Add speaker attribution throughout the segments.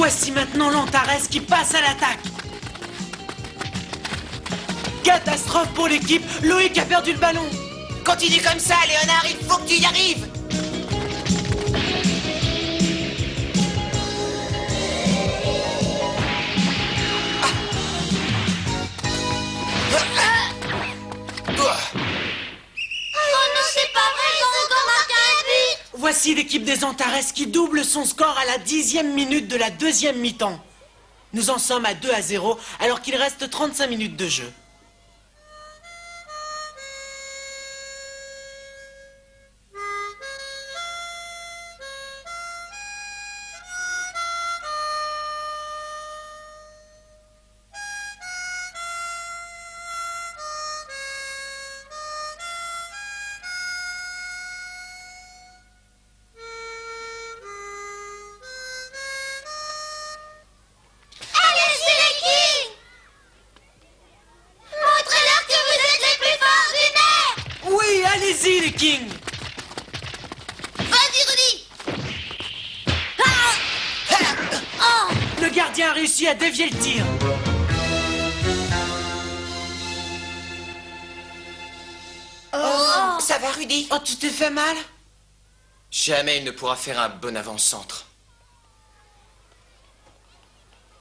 Speaker 1: Voici maintenant l'Antares qui passe à l'attaque. Catastrophe pour l'équipe, Loïc a perdu le ballon.
Speaker 2: Continue comme ça, Léonard, il faut que tu y arrives.
Speaker 1: Voici l'équipe des Antares qui double son score à la 10e minute de la deuxième mi-temps. Nous en sommes à 2-0 alors qu'il reste 35 minutes de jeu. Allez-y, les Kings!
Speaker 3: Vas-y, Rudy!
Speaker 1: Le gardien a réussi à dévier le tir.
Speaker 2: Oh, ça va, Rudy?
Speaker 1: Oh, tu t'es fait mal?
Speaker 4: Jamais il ne pourra faire un bon avant-centre.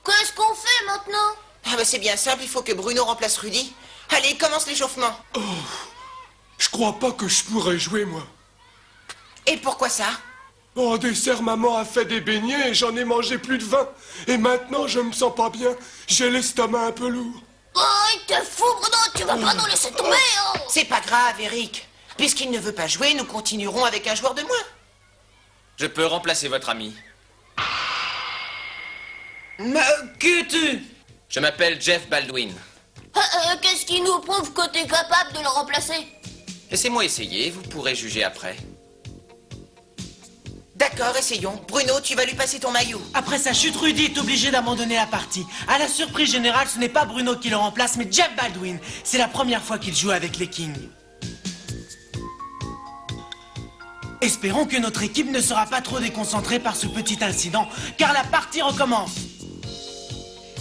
Speaker 3: Qu'est-ce qu'on fait maintenant?
Speaker 2: Ah bah c'est bien simple, il faut que Bruno remplace Rudy. Allez, commence l'échauffement.
Speaker 5: Oh, je crois pas que je pourrais jouer, moi.
Speaker 2: Et pourquoi ça?
Speaker 5: En dessert, maman a fait des beignets et j'en ai mangé plus de 20. Et maintenant, je me sens pas bien. J'ai l'estomac un peu lourd.
Speaker 3: Oh, t'es fou, Bruno, tu vas pas nous laisser tomber, oh.
Speaker 2: C'est pas grave, Eric. Puisqu'il ne veut pas jouer, nous continuerons avec un joueur de moins.
Speaker 4: Je peux remplacer votre ami.
Speaker 1: Mais qui es-tu?
Speaker 4: Je m'appelle Jeff Baldwin.
Speaker 3: Qu'est-ce qui nous prouve que t'es capable de le remplacer?
Speaker 4: Laissez-moi essayer, vous pourrez juger après.
Speaker 2: D'accord, essayons. Bruno, tu vas lui passer ton maillot.
Speaker 1: Après sa chute, Rudy est obligé d'abandonner la partie. À la surprise générale, ce n'est pas Bruno qui le remplace, mais Jeff Baldwin. C'est la première fois qu'il joue avec les Kings. Espérons que notre équipe ne sera pas trop déconcentrée par ce petit incident, car la partie recommence.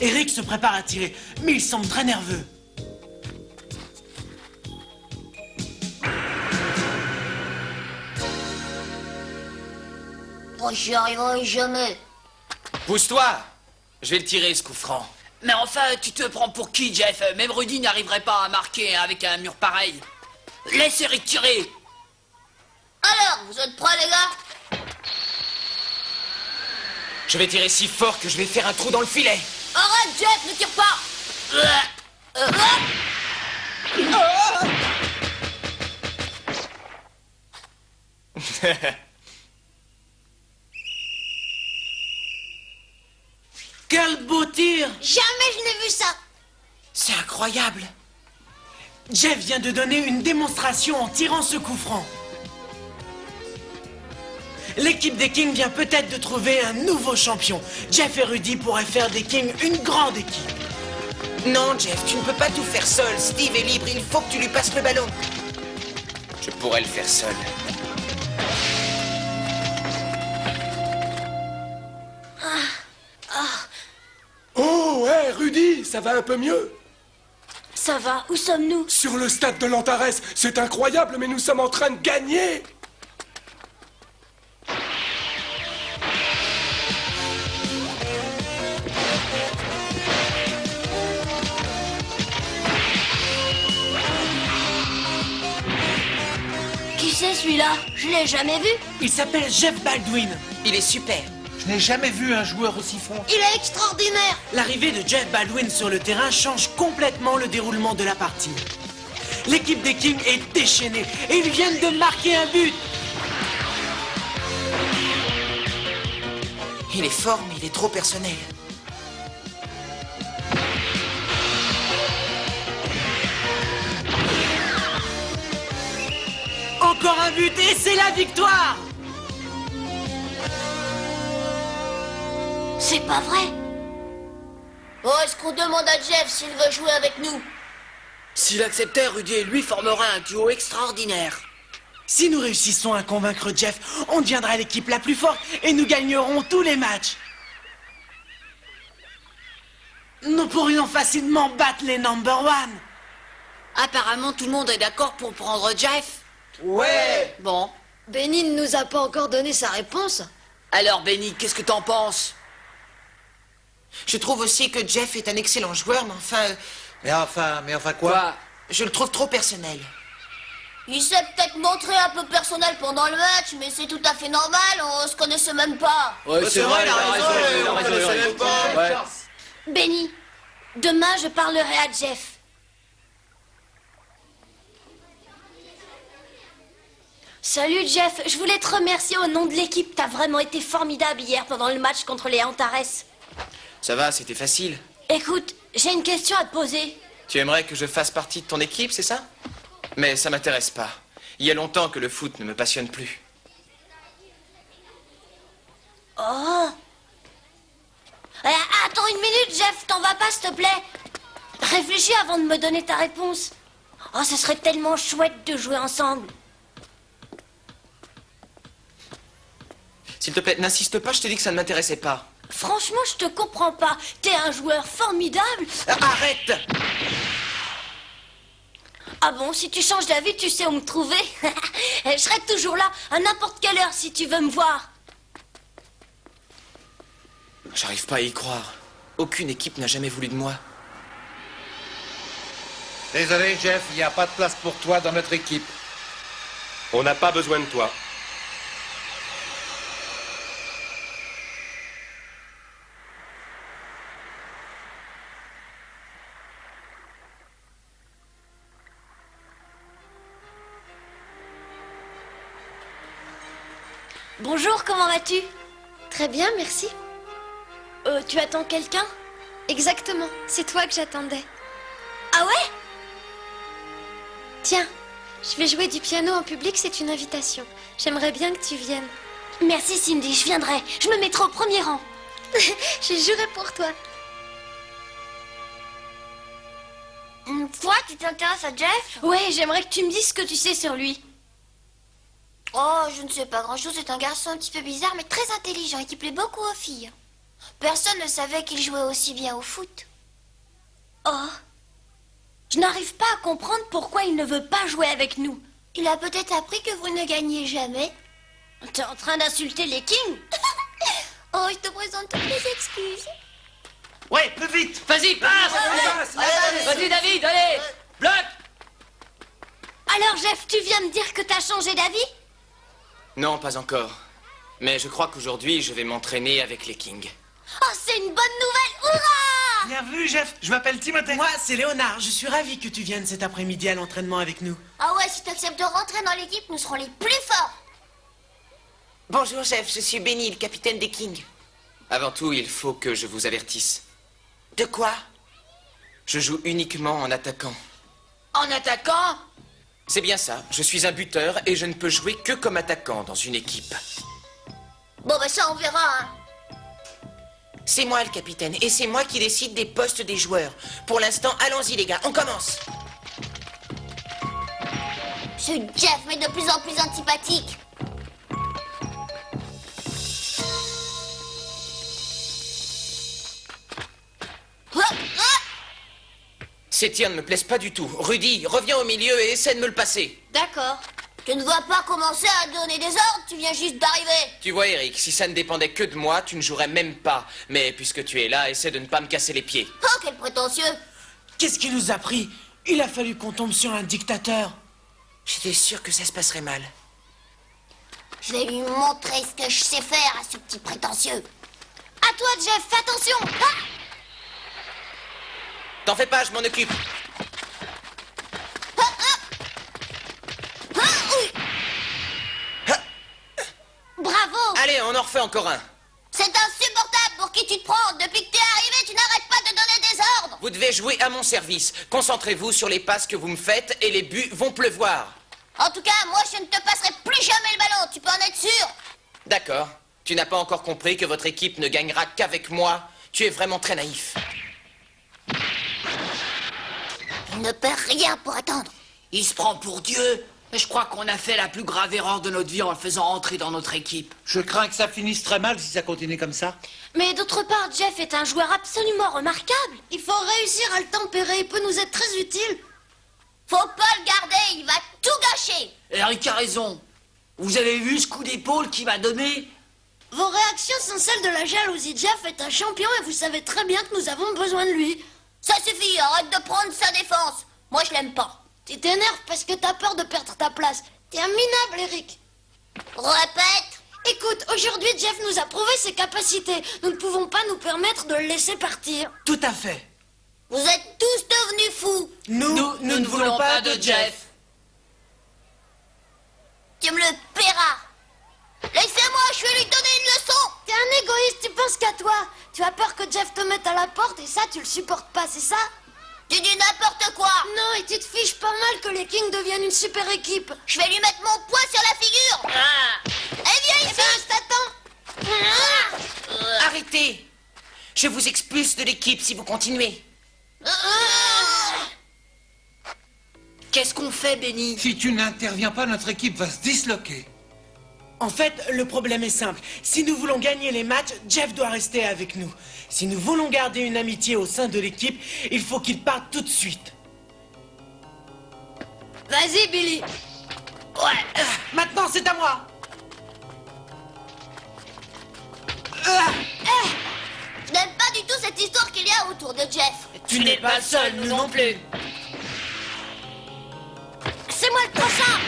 Speaker 1: Eric se prépare à tirer, mais il semble très nerveux.
Speaker 3: Oh, j'y arriverai jamais.
Speaker 4: Pousse-toi! Je vais le tirer, ce coup franc.
Speaker 6: Mais enfin, tu te prends pour qui, Jeff? Même Rudy n'arriverait pas à marquer avec un mur pareil. Laisse Eric tirer.
Speaker 3: Alors, vous êtes prêts, les gars?
Speaker 4: Je vais tirer si fort que je vais faire un trou dans le filet.
Speaker 3: Arrête, Jeff, ne tire pas.
Speaker 1: Quel beau tir!
Speaker 3: Jamais je n'ai vu ça.
Speaker 2: C'est incroyable.
Speaker 1: Jeff vient de donner une démonstration en tirant ce coup franc. L'équipe des Kings vient peut-être de trouver un nouveau champion. Jeff et Rudy pourraient faire des Kings une grande équipe.
Speaker 2: Non, Jeff, tu ne peux pas tout faire seul. Steve est libre, il faut que tu lui passes le ballon.
Speaker 4: Je pourrais le faire seul.
Speaker 5: Oh, hé, Rudy, ça va un peu mieux?
Speaker 3: Ça va, où sommes-nous?
Speaker 5: Sur le stade de l'Antares, c'est incroyable, mais nous sommes en train de gagner.
Speaker 3: Qui c'est celui-là? Je l'ai jamais vu.
Speaker 1: Il s'appelle Jeff Baldwin.
Speaker 2: Il est super.
Speaker 7: Je n'ai jamais vu un joueur aussi fort.
Speaker 3: Il est extraordinaire.
Speaker 1: L'arrivée de Jeff Baldwin sur le terrain change complètement le déroulement de la partie. L'équipe des Kings est déchaînée et ils viennent de marquer un but.
Speaker 2: Il est fort, mais il est trop personnel.
Speaker 1: Encore un but et c'est la victoire!
Speaker 3: C'est pas vrai. Oh, est-ce qu'on demande à Jeff s'il veut jouer avec nous?
Speaker 6: S'il acceptait, Rudy et lui formeraient un duo extraordinaire.
Speaker 1: Si nous réussissons à convaincre Jeff, on deviendra l'équipe la plus forte et nous gagnerons tous les matchs. Nous pourrions facilement battre les number one.
Speaker 6: Apparemment, tout le monde est d'accord pour prendre Jeff.
Speaker 2: Ouais.
Speaker 6: Bon.
Speaker 3: Benny ne nous a pas encore donné sa réponse.
Speaker 6: Alors, Benny, qu'est-ce que t'en penses?
Speaker 2: Je trouve aussi que Jeff est un excellent joueur, mais enfin...
Speaker 7: Mais enfin quoi?
Speaker 2: Je le trouve trop personnel.
Speaker 3: Il s'est peut-être montré un peu personnel pendant le match, mais c'est tout à fait normal, on se connaissait même pas.
Speaker 6: Ouais, c'est vrai, il a raison. Ouais.
Speaker 3: Benny, demain je parlerai à Jeff. Salut Jeff, je voulais te remercier au nom de l'équipe. T'as vraiment été formidable hier pendant le match contre les Antares.
Speaker 4: Ça va, c'était facile.
Speaker 3: Écoute, j'ai une question à te poser.
Speaker 4: Tu aimerais que je fasse partie de ton équipe, c'est ça? Mais ça m'intéresse pas. Il y a longtemps que le foot ne me passionne plus.
Speaker 3: Oh. Attends une minute, Jeff, t'en vas pas, s'il te plaît. Réfléchis avant de me donner ta réponse. Oh, ce serait tellement chouette de jouer ensemble.
Speaker 4: S'il te plaît, n'insiste pas, je t'ai dit que ça ne m'intéressait pas.
Speaker 3: Franchement, je te comprends pas. T'es un joueur formidable.
Speaker 2: Arrête!
Speaker 3: Ah bon, si tu changes d'avis, tu sais où me trouver. Je serai toujours là, à n'importe quelle heure, si tu veux me voir.
Speaker 4: J'arrive pas à y croire. Aucune équipe n'a jamais voulu de moi.
Speaker 7: Désolé, Jeff, il n'y a pas de place pour toi dans notre équipe.
Speaker 5: On n'a pas besoin de toi.
Speaker 3: Bonjour, comment vas-tu?
Speaker 8: Très bien, merci.
Speaker 3: Tu attends quelqu'un?
Speaker 8: Exactement, c'est toi que j'attendais.
Speaker 3: Ah ouais?
Speaker 8: Tiens, je vais jouer du piano en public, c'est une invitation. J'aimerais bien que tu viennes.
Speaker 3: Merci Cindy, je viendrai. Je me mettrai au premier rang.
Speaker 8: Je jurerai pour toi.
Speaker 3: Toi, tu t'intéresses à Jeff? Ouais, j'aimerais que tu me dises ce que tu sais sur lui.
Speaker 8: Oh, je ne sais pas grand-chose, c'est un garçon un petit peu bizarre, mais très intelligent et qui plaît beaucoup aux filles. Personne ne savait qu'il jouait aussi bien au foot.
Speaker 3: Oh. Je n'arrive pas à comprendre pourquoi il ne veut pas jouer avec nous.
Speaker 8: Il a peut-être appris que vous ne gagnez jamais.
Speaker 3: T'es en train d'insulter les Kings?
Speaker 8: Oh, je te présente toutes les excuses.
Speaker 1: Ouais, plus vite.
Speaker 6: Vas-y, passe! Vas-y, David, allez! Bloc!
Speaker 3: Alors, Jeff, tu viens me dire que t'as changé d'avis?
Speaker 4: Non, pas encore. Mais je crois qu'aujourd'hui, je vais m'entraîner avec les Kings.
Speaker 3: Oh, c'est une bonne nouvelle! Hurrah!
Speaker 1: Bien vu, Jeff. Je m'appelle Timothée. Moi, c'est Léonard. Je suis ravi que tu viennes cet après-midi à l'entraînement avec nous.
Speaker 8: Ah ouais, si tu acceptes de rentrer dans l'équipe, nous serons les plus forts.
Speaker 2: Bonjour, Jeff, je suis Benny, le capitaine des Kings.
Speaker 4: Avant tout, il faut que je vous avertisse.
Speaker 2: De quoi?
Speaker 4: Je joue uniquement en attaquant.
Speaker 6: En attaquant?
Speaker 4: C'est bien ça. Je suis un buteur et je ne peux jouer que comme attaquant dans une équipe.
Speaker 3: Bon, bah ça, on verra, hein.
Speaker 2: C'est moi le capitaine, et c'est moi qui décide des postes des joueurs. Pour l'instant, allons-y les gars, on commence.
Speaker 3: Ce Jeff est de plus en plus antipathique.
Speaker 2: Ces tirs ne me plaisent pas du tout. Rudy, reviens au milieu et essaie de me le passer.
Speaker 3: D'accord. Tu ne vas pas commencer à donner des ordres, tu viens juste d'arriver.
Speaker 4: Tu vois, Eric, si ça ne dépendait que de moi, tu ne jouerais même pas. Mais puisque tu es là, essaie de ne pas me casser les pieds.
Speaker 3: Oh, quel prétentieux.
Speaker 1: Qu'est-ce qui nous a pris? Il a fallu qu'on tombe sur un dictateur.
Speaker 2: J'étais sûr que ça se passerait mal.
Speaker 3: Je vais lui montrer ce que je sais faire à ce petit prétentieux. À toi, Jeff, fais attention. Ah!
Speaker 2: T'en fais pas, je m'en occupe.
Speaker 3: Bravo.
Speaker 2: Allez, on en refait encore un.
Speaker 3: C'est insupportable pour qui tu te prends. Depuis que t'es arrivé, tu n'arrêtes pas de donner des ordres.
Speaker 2: Vous devez jouer à mon service. Concentrez-vous sur les passes que vous me faites et les buts vont pleuvoir.
Speaker 3: En tout cas, moi, je ne te passerai plus jamais le ballon. Tu peux en être sûr.
Speaker 4: D'accord. Tu n'as pas encore compris que votre équipe ne gagnera qu'avec moi? Tu es vraiment très naïf.
Speaker 3: Il ne perd rien pour attendre.
Speaker 6: Il se prend pour Dieu. Je crois qu'on a fait la plus grave erreur de notre vie en le faisant entrer dans notre équipe.
Speaker 7: Je crains que ça finisse très mal si ça continue comme ça.
Speaker 3: Mais d'autre part, Jeff est un joueur absolument remarquable.
Speaker 9: Il faut réussir à le tempérer, il peut nous être très utile.
Speaker 8: Faut pas le garder, il va tout gâcher.
Speaker 6: Eric a raison. Vous avez vu ce coup d'épaule qu'il m'a donné?
Speaker 9: Vos réactions sont celles de la jalousie. Jeff est un champion et vous savez très bien que nous avons besoin de lui.
Speaker 8: Ça suffit, arrête de prendre sa défense. Moi, je l'aime pas.
Speaker 9: Tu t'énerves parce que t'as peur de perdre ta place. T'es un minable, Eric.
Speaker 8: Répète.
Speaker 9: Écoute, aujourd'hui, Jeff nous a prouvé ses capacités. Nous ne pouvons pas nous permettre de le laisser partir.
Speaker 1: Tout à fait.
Speaker 8: Vous êtes tous devenus fous.
Speaker 1: Nous ne voulons pas de Jeff.
Speaker 8: Tu me le paieras. Laissez-moi, je vais lui donner une leçon.
Speaker 9: T'es un égoïste, tu penses qu'à toi. Tu as peur que Jeff te mette à la porte et ça, tu le supportes pas, c'est ça?
Speaker 8: Tu dis n'importe quoi.
Speaker 9: Non, et tu te fiches pas mal que les Kings deviennent une super équipe.
Speaker 8: Je vais lui mettre mon poing sur la figure. Eh viens ici.
Speaker 9: Je t'attends.
Speaker 2: Arrêtez. Je vous expulse de l'équipe si vous continuez.
Speaker 6: Qu'est-ce qu'on fait, Benny?
Speaker 7: Si tu n'interviens pas, notre équipe va se disloquer.
Speaker 1: En fait, le problème est simple. Si nous voulons gagner les matchs, Jeff doit rester avec nous. Si nous voulons garder une amitié au sein de l'équipe, il faut qu'il parte tout de suite.
Speaker 9: Vas-y, Billy.
Speaker 1: Ouais, maintenant c'est à moi.
Speaker 8: Je n'aime pas du tout cette histoire qu'il y a autour de Jeff.
Speaker 1: Tu n'es pas seul, nous non plus.
Speaker 8: C'est moi le prochain.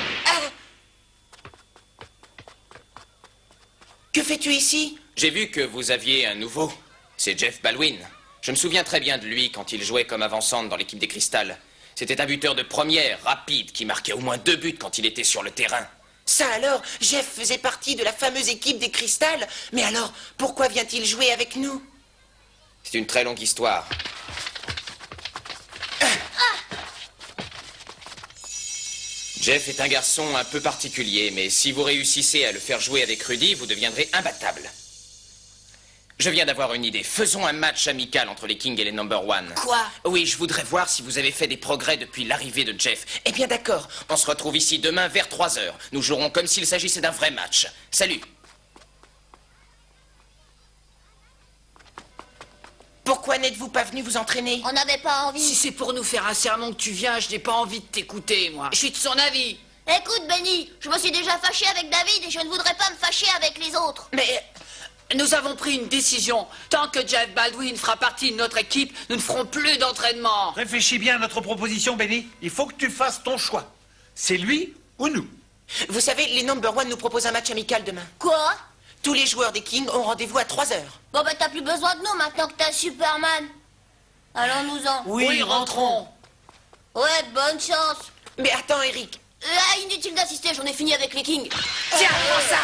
Speaker 2: Que fais-tu ici?
Speaker 4: J'ai vu que vous aviez un nouveau. C'est Jeff Baldwin. Je me souviens très bien de lui quand il jouait comme avant-centre dans l'équipe des Cristals. C'était un buteur de première, rapide, qui marquait au moins 2 buts quand il était sur le terrain.
Speaker 2: Ça alors, Jeff faisait partie de la fameuse équipe des Cristals. Mais alors, pourquoi vient-il jouer avec nous?
Speaker 4: C'est une très longue histoire. Jeff est un garçon un peu particulier, mais si vous réussissez à le faire jouer avec Rudy, vous deviendrez imbattable. Je viens d'avoir une idée. Faisons un match amical entre les Kings et les Number One.
Speaker 2: Quoi?
Speaker 4: Oui, je voudrais voir si vous avez fait des progrès depuis l'arrivée de Jeff.
Speaker 2: Eh bien d'accord.
Speaker 4: On se retrouve ici demain vers 3 heures. Nous jouerons comme s'il s'agissait d'un vrai match. Salut.
Speaker 2: Pourquoi n'êtes-vous pas venu vous entraîner?
Speaker 8: On n'avait pas envie.
Speaker 6: Si c'est pour nous faire un sermon que tu viens, je n'ai pas envie de t'écouter, moi. Je suis de son avis.
Speaker 8: Écoute, Benny, je me suis déjà fâché avec David et je ne voudrais pas me fâcher avec les autres.
Speaker 6: Mais nous avons pris une décision. Tant que Jeff Baldwin fera partie de notre équipe, nous ne ferons plus d'entraînement.
Speaker 7: Réfléchis bien à notre proposition, Benny. Il faut que tu fasses ton choix. C'est lui ou nous.
Speaker 2: Vous savez, les Number One nous proposent un match amical demain.
Speaker 8: Quoi?
Speaker 2: Tous les joueurs des Kings ont rendez-vous à 3 heures.
Speaker 8: Bon, bah t'as plus besoin de nous maintenant que t'as Superman. Allons-nous-en.
Speaker 6: Oui, rentrons.
Speaker 8: Ouais, bonne chance.
Speaker 2: Mais attends, Eric.
Speaker 8: Inutile d'assister, j'en ai fini avec les Kings.
Speaker 2: Tiens, prends ça.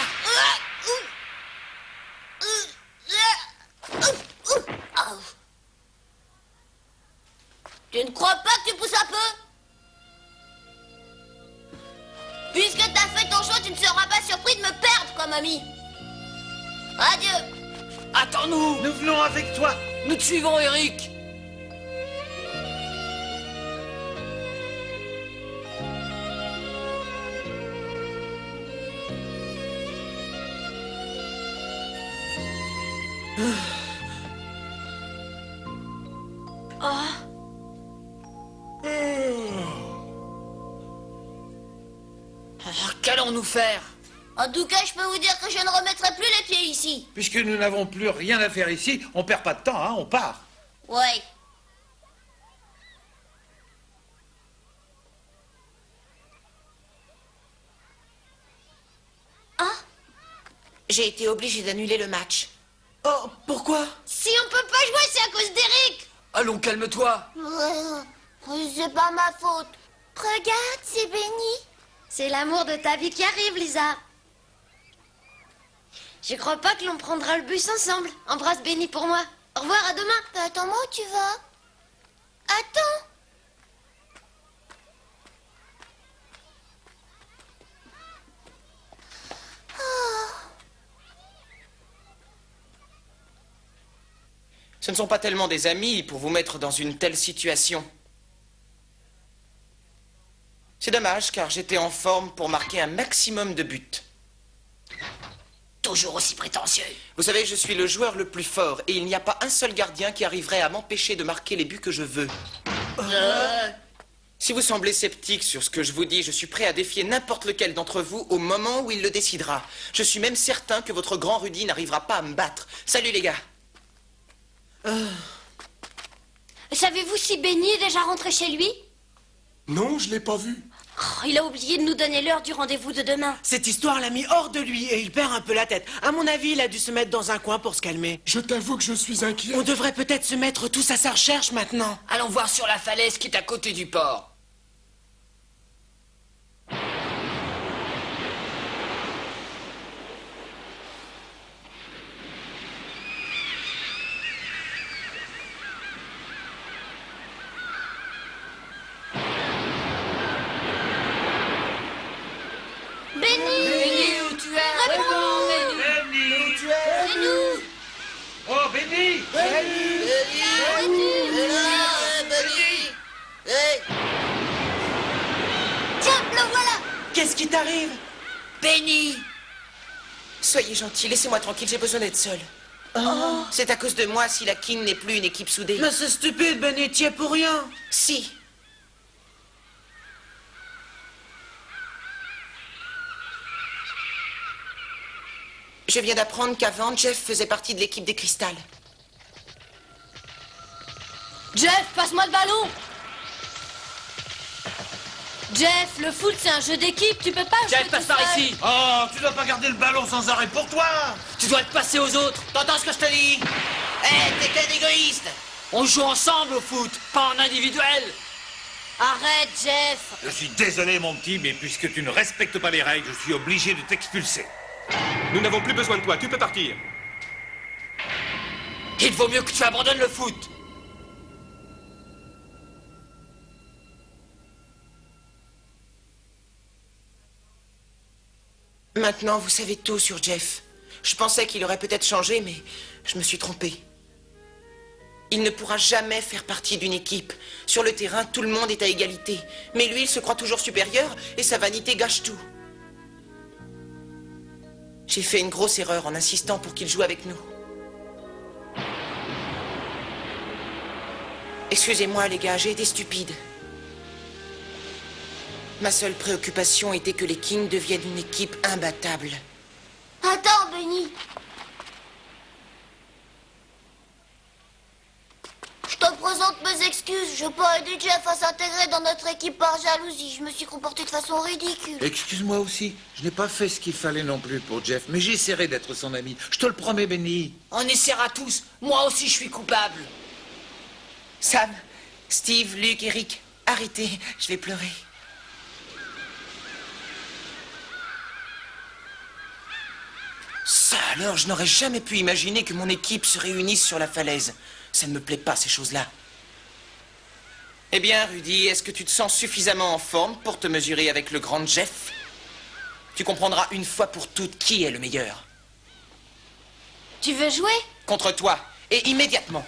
Speaker 8: Tu ne crois pas que tu pousses un peu? Puisque t'as fait ton choix, tu ne seras pas surpris de me perdre comme ami. Adieu.
Speaker 6: Attends-nous.
Speaker 7: Nous venons avec toi.
Speaker 6: Nous te suivons, Eric. Qu'allons-nous faire?
Speaker 8: En tout cas, je peux vous dire que je ne remettrai plus les pieds ici.
Speaker 7: Puisque nous n'avons plus rien à faire ici, on perd pas de temps, hein, on part.
Speaker 8: Ouais.
Speaker 2: J'ai été obligé d'annuler le match.
Speaker 1: Oh, pourquoi?
Speaker 9: Si on peut pas jouer, c'est à cause d'Eric.
Speaker 6: Allons, calme-toi.
Speaker 8: C'est pas ma faute.
Speaker 9: Regarde, c'est Benny. C'est l'amour de ta vie qui arrive, Lisa. Je crois pas que l'on prendra le bus ensemble. Embrasse Benny pour moi. Au revoir, à demain.
Speaker 8: Attends-moi où tu vas. Attends.
Speaker 4: Ce ne sont pas tellement des amis pour vous mettre dans une telle situation.
Speaker 2: C'est dommage, car j'étais en forme pour marquer un maximum de buts.
Speaker 6: Toujours aussi prétentieux.
Speaker 2: Vous savez, je suis le joueur le plus fort, et il n'y a pas un seul gardien qui arriverait à m'empêcher de marquer les buts que je veux. Si vous semblez sceptique sur ce que je vous dis, je suis prêt à défier n'importe lequel d'entre vous au moment où il le décidera. Je suis même certain que votre grand Rudy n'arrivera pas à me battre. Salut les gars.
Speaker 3: Savez-vous si Benny est déjà rentré chez lui?
Speaker 5: Non, je l'ai pas vu.
Speaker 3: Oh, il a oublié de nous donner l'heure du rendez-vous de demain.
Speaker 1: Cette histoire l'a mis hors de lui et il perd un peu la tête. À mon avis, il a dû se mettre dans un coin pour se calmer.
Speaker 5: Je t'avoue que je suis inquiet.
Speaker 1: On devrait peut-être se mettre tous à sa recherche maintenant.
Speaker 6: Allons voir sur la falaise qui est à côté du port.
Speaker 3: Benny,
Speaker 6: Où tu es?
Speaker 3: réponds-nous.
Speaker 7: Benny!
Speaker 3: C'est nous.
Speaker 7: Oh, Benny!
Speaker 8: Tiens, le voilà.
Speaker 1: Qu'est-ce qui t'arrive?
Speaker 6: Benny!
Speaker 2: Soyez gentil, laissez-moi tranquille, j'ai besoin d'être seul. C'est à cause de moi si la King n'est plus une équipe soudée.
Speaker 1: Mais c'est stupide, Benny, t'y es pour rien.
Speaker 2: Si. Je viens d'apprendre qu'avant, Jeff faisait partie de l'équipe des Cristals.
Speaker 9: Jeff, passe-moi le ballon. Jeff, le foot, c'est un jeu d'équipe, tu peux pas jouer
Speaker 6: Jeff, passe
Speaker 9: tout
Speaker 6: par
Speaker 9: seul.
Speaker 6: ici.
Speaker 7: Oh, tu dois pas garder le ballon sans arrêt pour toi!
Speaker 6: Tu dois te passer aux autres.
Speaker 2: T'entends ce que je te dis? Hé, t'es qu'un égoïste!
Speaker 6: On joue ensemble au foot, pas en individuel.
Speaker 9: Arrête, Jeff.
Speaker 7: Je suis désolé, mon petit, mais puisque tu ne respectes pas les règles, je suis obligé de t'expulser.
Speaker 5: Nous n'avons plus besoin de toi, tu peux partir.
Speaker 6: Il vaut mieux que tu abandonnes le foot.
Speaker 2: Maintenant, vous savez tout sur Jeff. Je pensais qu'il aurait peut-être changé, mais je me suis trompé. Il ne pourra jamais faire partie d'une équipe. Sur le terrain, tout le monde est à égalité. Mais lui, il se croit toujours supérieur et sa vanité gâche tout. J'ai fait une grosse erreur en insistant pour qu'il joue avec nous. Excusez-moi, les gars, j'ai été stupide. Ma seule préoccupation était que les Kings deviennent une équipe imbattable.
Speaker 8: Attends, Benny. Je te présente mes excuses. Je peux aider Jeff à s'intégrer dans notre équipe par jalousie. Je me suis comporté de façon ridicule.
Speaker 10: Excuse-moi aussi, je n'ai pas fait ce qu'il fallait non plus pour Jeff, mais j'essaierai d'être son ami. Je te le promets, Benny.
Speaker 6: On essaiera tous. Moi aussi, je suis coupable.
Speaker 2: Sam, Steve, Luc, Eric, arrêtez, je vais pleurer. Ça alors, je n'aurais jamais pu imaginer que mon équipe se réunisse sur la falaise. Ça ne me plaît pas, ces choses-là. Eh bien, Rudy, est-ce que tu te sens suffisamment en forme pour te mesurer avec le grand Jeff? Tu comprendras une fois pour toutes qui est le meilleur.
Speaker 3: Tu veux jouer?
Speaker 2: Contre toi, et immédiatement.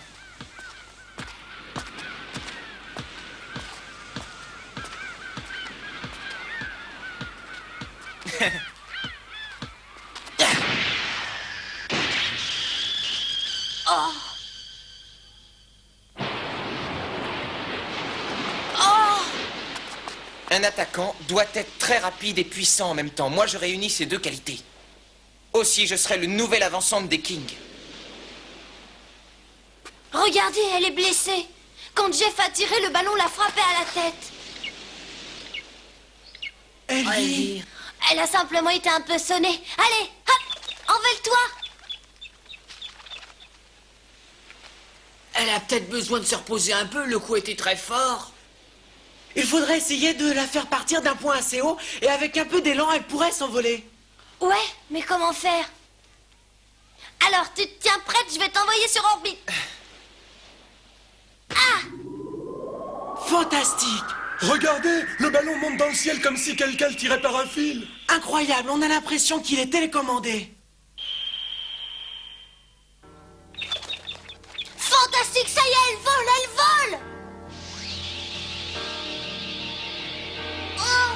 Speaker 3: Oh.
Speaker 2: Un attaquant doit être très rapide et puissant en même temps. Moi, je réunis ces deux qualités. Aussi, je serai le nouvel avant-centre des Kings.
Speaker 3: Regardez, elle est blessée. Quand Jeff a tiré, le ballon l'a frappée à la tête.
Speaker 1: Elvie.
Speaker 3: Elle a simplement été un peu sonnée. Allez, hop, envole-toi.
Speaker 6: Elle a peut-être besoin de se reposer un peu, le coup était très fort.
Speaker 1: Il faudrait essayer de la faire partir d'un point assez haut et avec un peu d'élan, elle pourrait s'envoler.
Speaker 3: Ouais, mais comment faire? Alors, tu te tiens prête, je vais t'envoyer sur orbite.
Speaker 1: Fantastique.
Speaker 5: Regardez, le ballon monte dans le ciel comme si quelqu'un le tirait par un fil.
Speaker 1: Incroyable, on a l'impression qu'il est télécommandé.
Speaker 3: Fantastique, ça y est, elle vole, elle vole.
Speaker 8: Oh,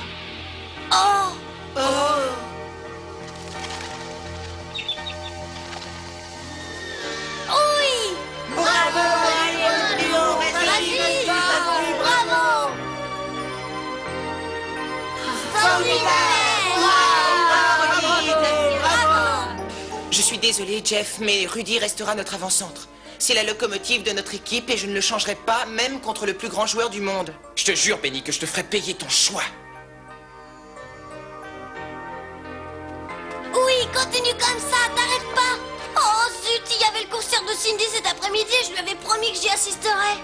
Speaker 2: Je suis désolé, Jeff, mais Rudy restera notre avant-centre. C'est la locomotive de notre équipe et je ne le changerai pas, même contre le plus grand joueur du monde.
Speaker 4: Je te jure, Benny, que je te ferai payer ton choix.
Speaker 3: Oui, continue comme ça, t'arrêtes pas. Oh zut, il y avait le concert de Cindy cet après-midi et je lui avais promis que j'y assisterais.